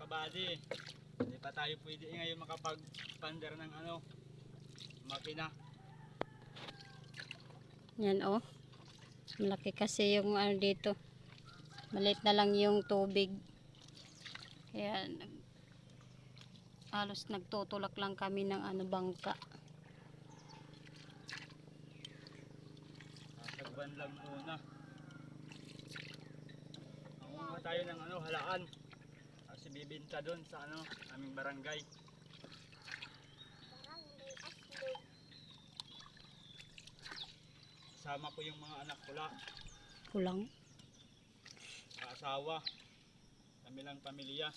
kabady. Hindi pa tayo pwede ngayon makapag-pander ng makina. Yan oh. Malaki kasi yung dito. Maliit na lang yung tubig. Kaya halos nagtutulak lang kami ng bangka. Nasagban lang muna. Mangunguha tayo ng halaan. Kasi bibinta doon sa aming barangay. Kasama ko yung mga anak ko lang. Kulang. Asawa. Kami lang pamilya.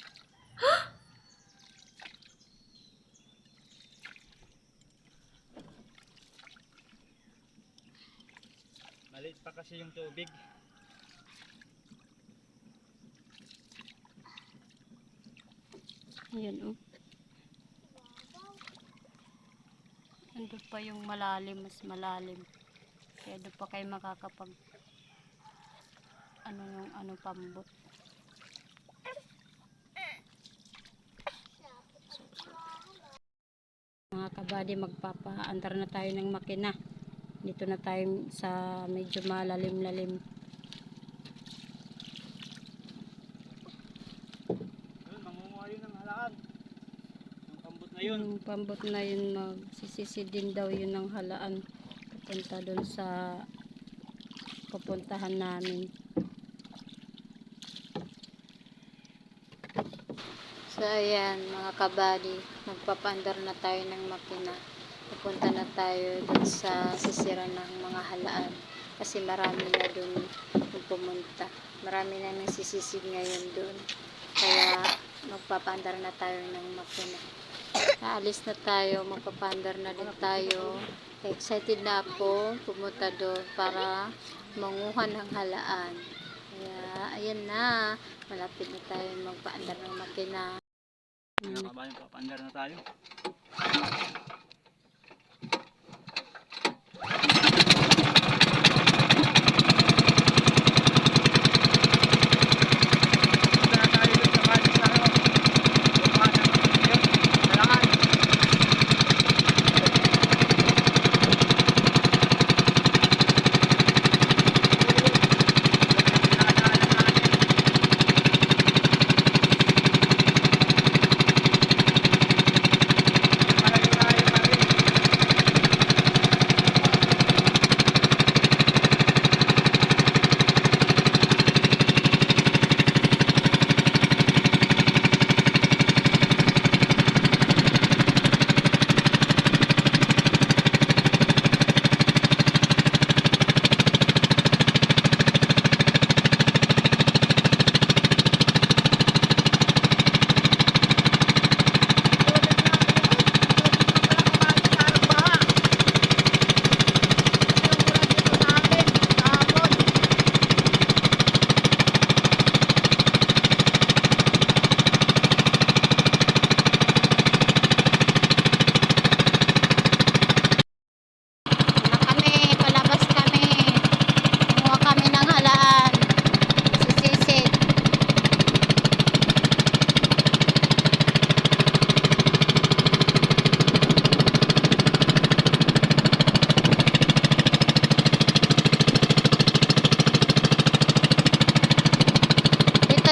Maliit pa kasi yung tubig. Ayan oh. Andun pa yung malalim, mas malalim. Kaya doon pa kayo makakapag pambot. Mga kabady, magpapaandar na tayo ng makina. Dito na tayo sa medyo malalim-lalim. Yun, mangunguha yun ng halaan. Yung pambot na yun. Yung pambot na yun, magsisisi din daw yun ng halaan. Papunta doon sa pupuntahan namin. So ayan mga kabady, magpapaandar na tayo ng makina. Pupunta na tayo dun sa sisira ng mga halaan. Kasi marami na dun yung pumunta. Marami na nagsisisid ngayon dun. Kaya magpapaandar na tayo ng makina. Naalis na tayo, magpapaandar na din tayo. Excited na ako pumunta doon para manguha ng halaan. Kaya ayan na, malapit na tayo magpaandar ng makina. Mga kabayan, papaandar na tayo.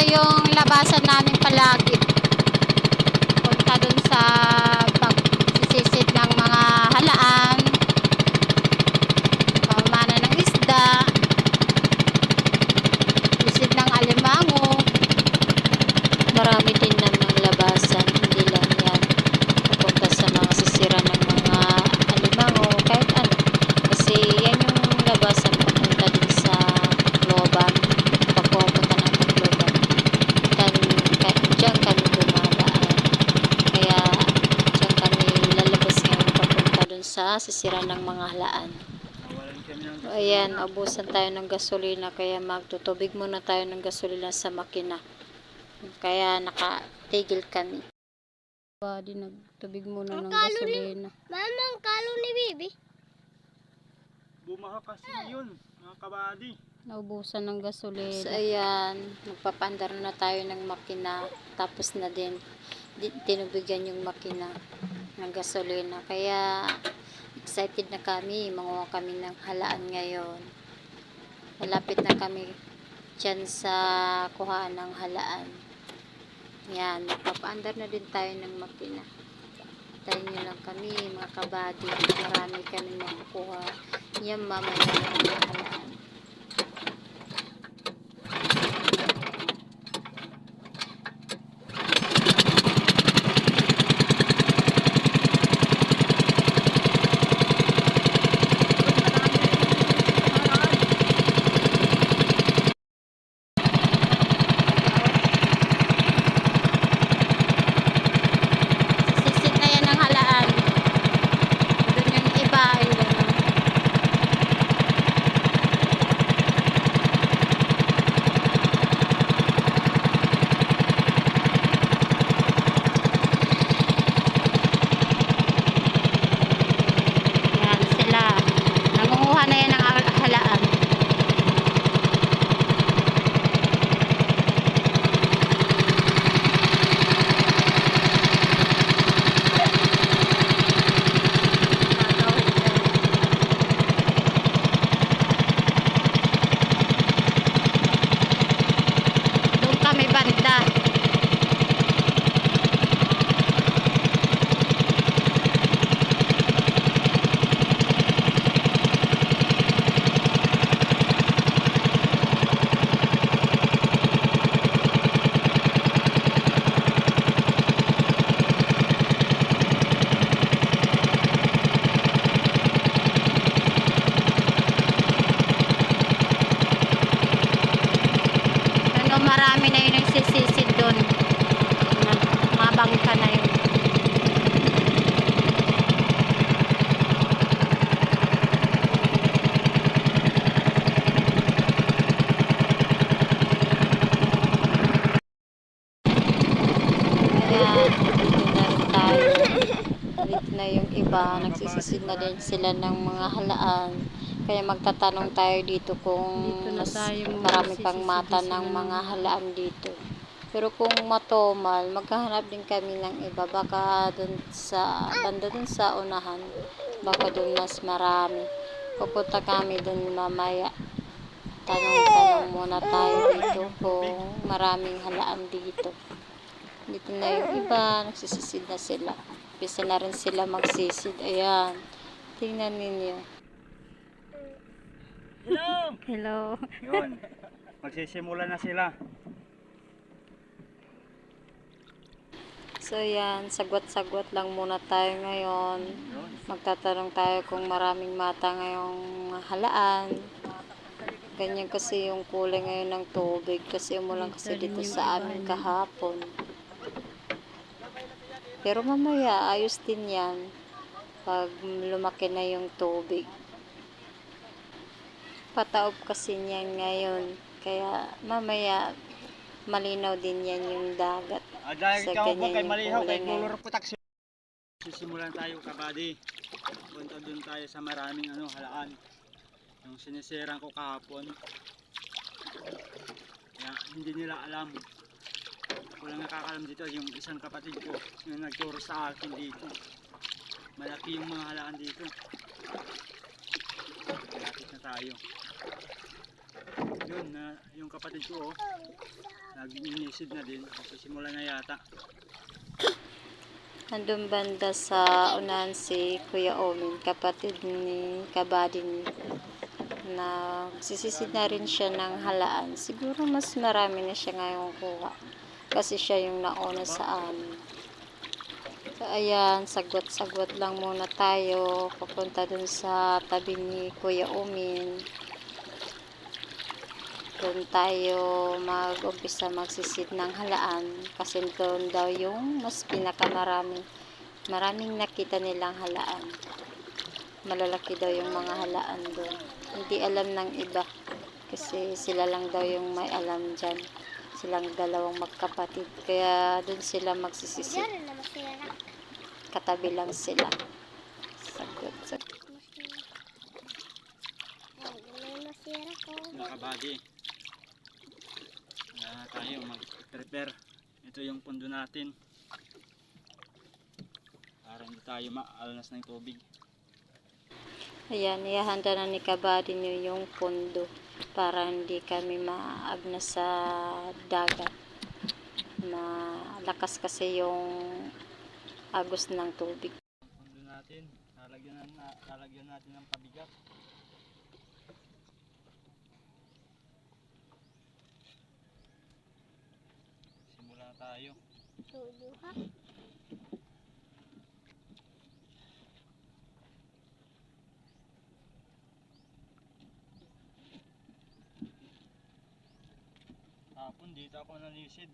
Yung labasan namin palagi punta dun sa pagsisisid ng mga halaan, pamana ng isda, sisid ng alimango. Marami din namang labasan, hindi lang yan pupunta sa mga sisira ng mga alimango, kahit ano, kasi yan yung labasan pupunta din sa Loban. Pagpupunta ng Loban, diyan kami dumadaan. Kaya diyan kami lalabas ngayon papunta dun sa sisira ng mga halaan. So, ayan, ubusan tayo ng gasolina, kaya magtutubig muna tayo ng gasolina sa makina. Kaya nakatigil kami. Badi nagtubig muna ng gasolina. Mama, ang kalo ni Bibi. Bumaha kasi yun, mga kabady. Naubusan ng gasolina. So ayan, magpapandar na tayo ng makina. Tapos na din, tinubigan yung makina ng gasolina. Kaya excited na kami, manguha kami ng halaan ngayon. Malapit na kami dyan sa kuhaan ng halaan. Yan, magpapaandar na din tayo ng makina. Tayo nyo lang kami, mga kabady. Marami kami makukuha. Yan, mamaya na ng halaan. Sisid na yan ng halaan. Doon yung iba ay gano'n. Yan sila. Nangunguha na yan ng halaan. Doon kami banda. Ano, marami na yun nagsisisid doon. Mga bangka na yun. Ayan, dito na rin tayo. Dito na yung iba. Nagsisisid na din sila ng mga halaan. Kaya magtatanong tayo dito kung Dito na mas tayo, marami pang magsisisid mata sila ng ng mga halaan dito. Pero kung matomal, maghahanap din kami ng iba. Baka dun sa, banda dun sa unahan. Baka dun mas marami. Pupunta kami dun mamaya. Tanong-tanong muna tayo dito kung maraming halaan dito. Dito na yung iba, nagsisisid na sila. Bisa na rin sila magsisid. Ayan. Tingnan ninyo. Hello! Hello. Yun. Magsisimula na sila. So yan, sagwat-sagwat lang muna tayo ngayon. Yun. Magtatanong tayo kung maraming mata ngayong halaan. Ganyan kasi yung kulay ngayon ng tubig kasi umulan kasi dito sa amin kahapon. Pero mamaya ayos din yan pag lumaki na yung tubig. Pataob kasi niyan ngayon. Kaya mamaya malinaw din yan yung dagat. Dahil Sa ikaw po ganyan kay yung Malihaw, kulay kay ngayon. Color Putak. Sisimulan tayo kabady. Punta dun tayo sa maraming halaan. Yung sinisirang ko kahapon. Kaya hindi nila alam. Walang nakakalam dito yung isang kapatid ko yung nagturo sa akin dito. Malaki yung mga halaan dito. Malapit na tayo. Yun na yung kapatid ko nag-inisid na din. Sisimula na yata. Nandun banda sa unahan si Kuya Omin, kapatid ni Kabadin, na sisisid na rin siya ng halaan. Siguro mas marami na siya ngayong kuha kasi siya yung nauna sa amin. So ayan, sagwat-sagwat lang muna tayo papunta dun sa tabi ni Kuya Omin. Doon tayo mag-umpisa magsisid ng halaan kasi doon daw yung mas pinakamarami. Maraming nakita nilang halaan. Malalaki daw yung mga halaan doon. Hindi alam ng iba kasi sila lang daw yung may alam dyan. Silang dalawang magkapatid. Kaya doon sila magsisisid. Katabi lang sila. Sagot. mga kabady. Kaya na tayo mag-prepare. Ito yung pundo natin. Para hindi tayo maalnas ng tubig. Ayan, ihahanda na ni kabady niyo yung pondo para hindi kami maagna sa dagat. Malakas kasi yung agos ng tubig. Pundo natin, lalagyan natin ng pabigat. Simula tayo. Tulo ha? Hapon dito ako nalisid.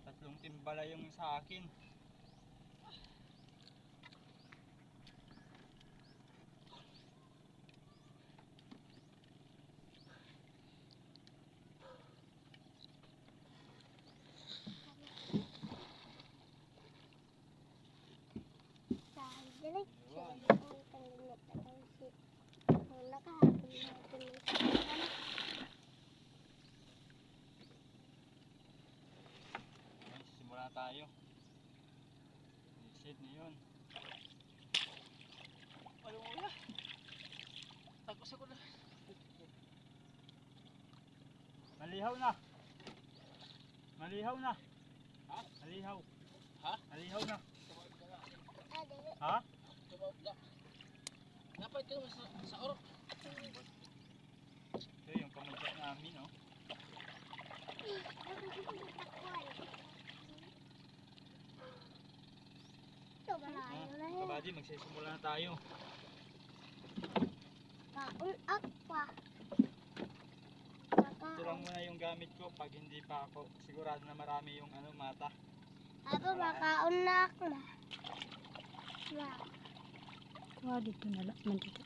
3 timbala yung sa akin. Dali. Yun. Ay, simula tayo. Lisid na yun. Ano wala? Tagos ako na. Malihaw na. Malihaw na. Ha? Malihaw. Ha? Malihaw na. Ha? Dapat ka sa orok. Ito yung kamagkat namin, oh. Ito malayo na yun. Kabady, magsisimula na tayo. Kaun akwa. Ito lang muna yung gamit ko pag hindi pa ako sigurado na marami yung mata. Aba makaun na ako na. Kuha dito na lang, dito.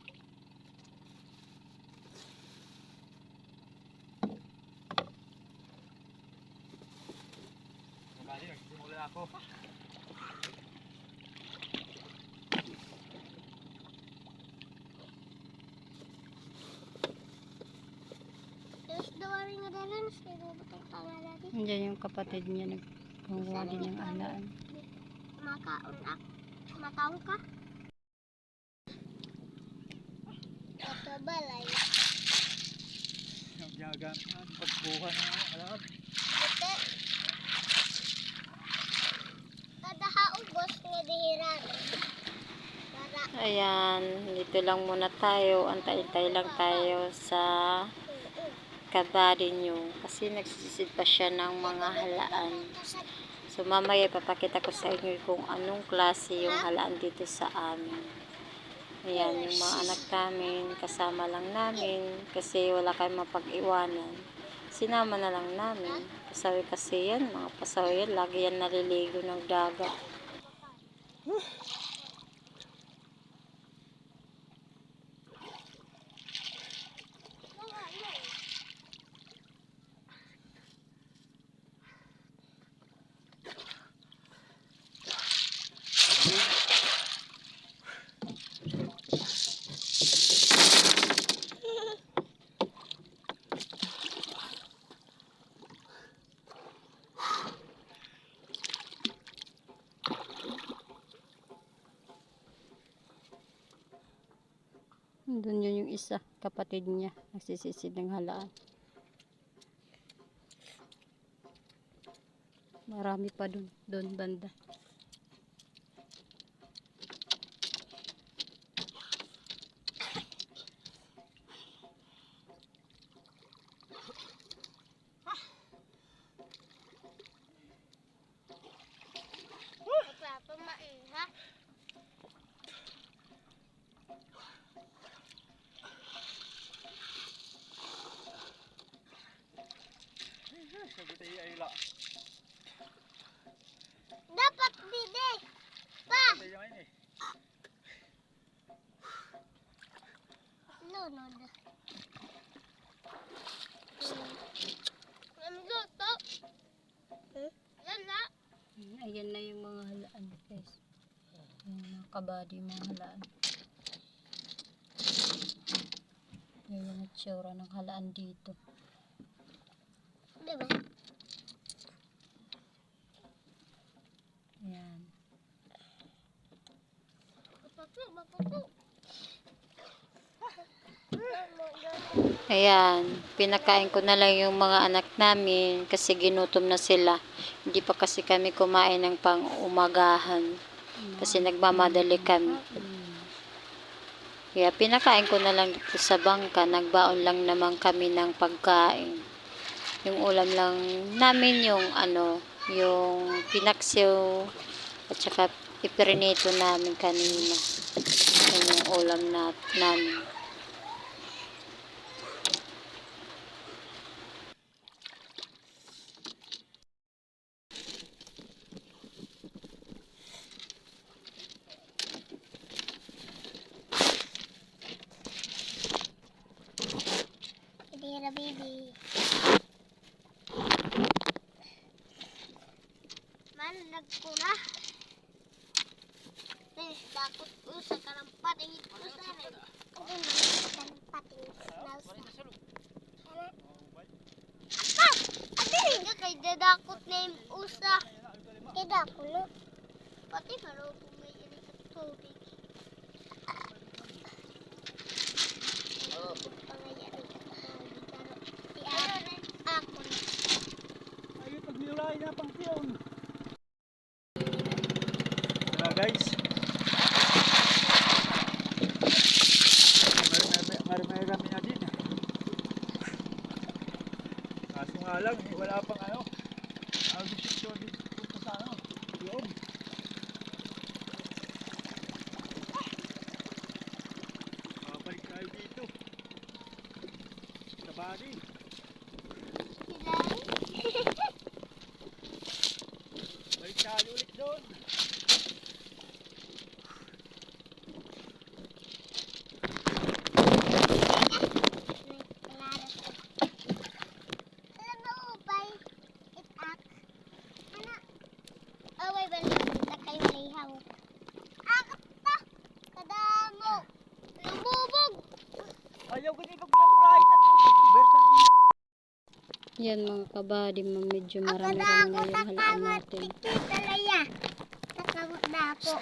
Kabady, magsisimula ako. Terus dua ring ada lens itu betul tangan tadi. Nandiyan yung kapatid niya nagkuha din ng alaan. Makaun ak. Makaun ka? Ito balay. Yung ginagamit natin pagbuhan ng alab. Ito. Kada haubos nga dihiran. Para Ayan, dito lang muna tayo. Antay-antay lang tayo sa kabady niyo. Kasi nagsisid pa siya ng mga halaan. So mamaya ipapakita ko sa inyo kung anong klase yung halaan dito sa amin. Ayan, yung mga anak namin, kasama lang namin kasi wala kayong mapag-iwanan. Sinama na lang namin. Pasawi kasi yan, mga pasawi yan, lagi yan naliligo ng dagat. Doon yun yung isa, kapatid niya, nagsisisid ng halaan. Marami pa doon banda. apa maiha? Sagot ay ayla. Dapat dide. Pa. Ito yung ini. Lunod. Namluto. Lala. Ayan na yung mga halaan, guys. Yung mga kabady, mga halaan. Yan yung itsura ng halaan dito. Diba? Yan. Mapupo. Ayan, pinakain ko na lang yung mga anak namin kasi ginutom na sila. Hindi pa kasi kami kumain ng pang-umagahan kasi nagmamadali kami. Kaya pinakain ko na lang dito sa bangka. Nagbaon lang naman kami ng pagkain. Yung ulam lang namin yung yung pinaksiw at saka iprinito namin kanina. Yan yung ulam namin. Hindi na baby. Man, nagkuna. Takot ko sa karampating ito sa rin. Ako na karampating na sa. Apa! Adi! Nga kay dadakot na yung usa. Kay dako no? Pati marupong may inikat tubig. Marupong pa nga yan inikat tubig. Pero si ako na. Ayun, pag nilay na pang piyon. Guys. May rami na din. Kaso nga lang, wala pang audition dito sa yun. Babalik tayo dito. Sa body. Balik tayo ulit doon. Ayaw ganyan pagpapulay sa Berta na iyo. Yan mga kabady, medyo marami-rami na yung halaan natin. Talaya. Takawag na ako.